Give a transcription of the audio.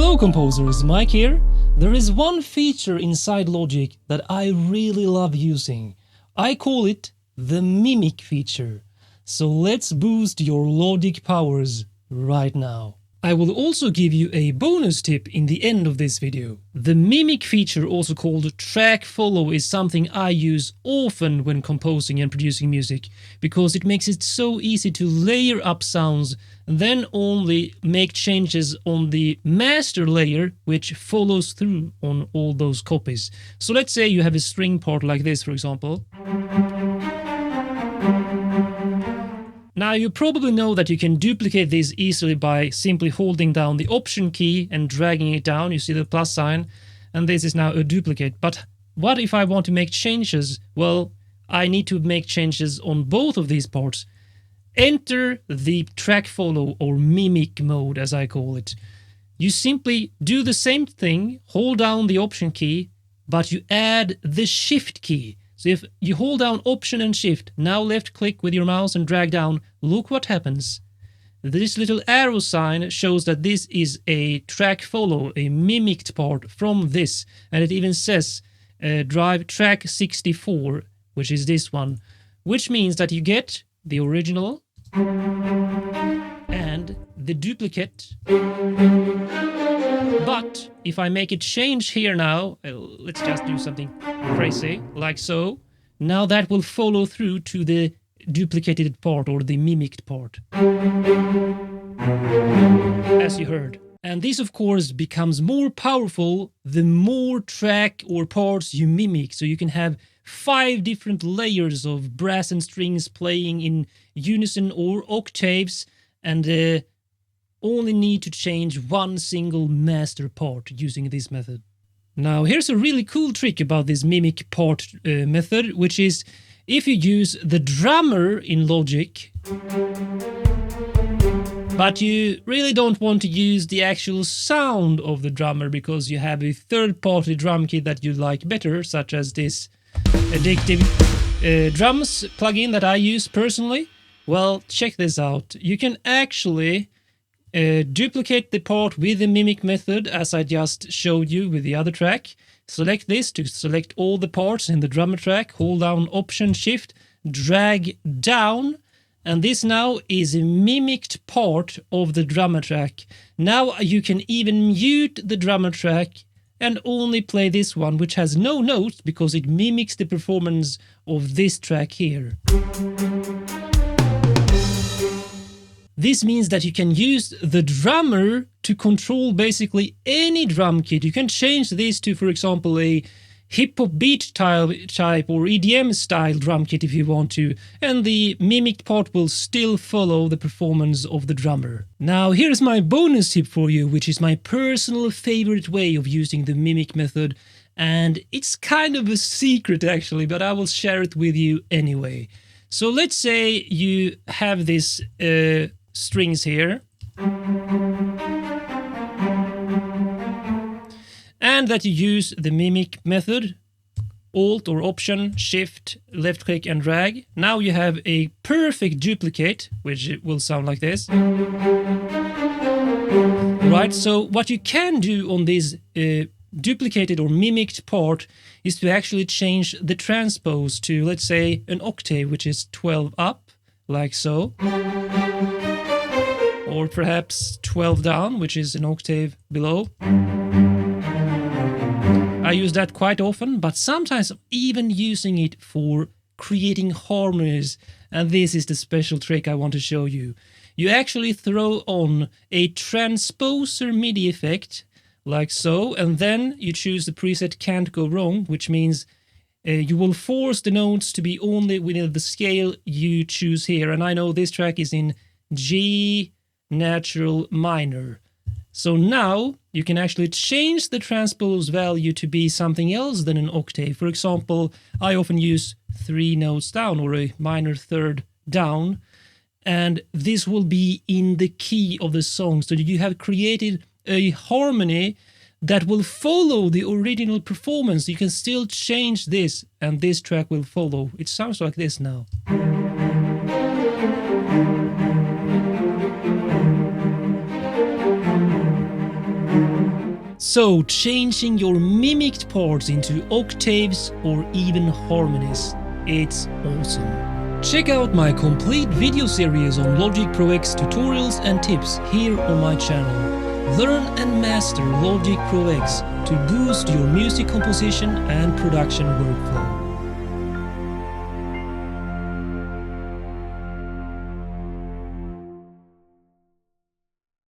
Hello composers, Mike here. There is one feature inside Logic that I really love using. I call it the Mimic feature. So let's boost your Logic powers right now. I will also give you a bonus tip in the end of this video. The Mimic feature, also called track follow, is something I use often when composing and producing music, because it makes it so easy to layer up sounds, then only make changes on the master layer, which follows through on all those copies. So let's say you have a string part like this, for example. Now you probably know that you can duplicate this easily by simply holding down the Option key and dragging it down. You see the plus sign, and this is now a duplicate. But what if I want to make changes? Well, I need to make changes on both of these parts. Enter the track follow or mimic mode, as I call it. You simply do the same thing, hold down the Option key, but you add the Shift key. So if you hold down Option and Shift, now left click with your mouse and drag down, look what happens. This little arrow sign shows that this is a track follow, a mimicked part from this. And it even says drive track 64, which is this one, which means that you get the original and the duplicate. But if I make a change here now, let's just do something crazy, like so. Now that will follow through to the duplicated part or the mimicked part, as you heard. And this, of course, becomes more powerful the more track or parts you mimic. So you can have 5 different layers of brass and strings playing in unison or octaves, and only need to change one single master part using this method. Now here's a really cool trick about this mimic part method, which is if you use the drummer in Logic, but you really don't want to use the actual sound of the drummer because you have a third-party drum kit that you like better, such as this Addictive Drums plugin that I use personally. Well, check this out. You can actually duplicate the part with the mimic method, as I just showed you with the other track. Select this to select all the parts in the drummer track, hold down Option Shift, drag down, and this now is a mimicked part of the drummer track. Now you can even mute the drummer track and only play this one, which has no notes because it mimics the performance of this track here. This means that you can use the drummer to control basically any drum kit. You can change this to, for example, a hip-hop beat type or EDM style drum kit if you want to, and the mimicked part will still follow the performance of the drummer. Now here's my bonus tip for you, which is my personal favorite way of using the mimic method, and it's kind of a secret actually, but I will share it with you anyway. So let's say you have this strings here, and that you use the mimic method, Alt or Option, Shift, left click and drag. Now you have a perfect duplicate, which will sound like this. Right, so what you can do on this duplicated or mimicked part is to actually change the transpose to, let's say, an octave, which is 12 up, like so. Or perhaps 12 down, which is an octave below. I use that quite often, but sometimes I'm even using it for creating harmonies, and this is the special trick I want to show you. You actually throw on a transposer MIDI effect, like so, and then you choose the preset Can't Go Wrong, which means you will force the notes to be only within the scale you choose here, and I know this track is in G natural minor. So now you can actually change the transpose value to be something else than an octave. For example, I often use 3 notes down or a minor third down, and this will be in the key of the song. So you have created a harmony that will follow the original performance. You can still change this, and this track will follow. It sounds like this now. So changing your mimicked parts into octaves or even harmonies. It's awesome. Check out my complete video series on Logic Pro X tutorials and tips here on my channel. Learn and master Logic Pro X to boost your music composition and production workflow.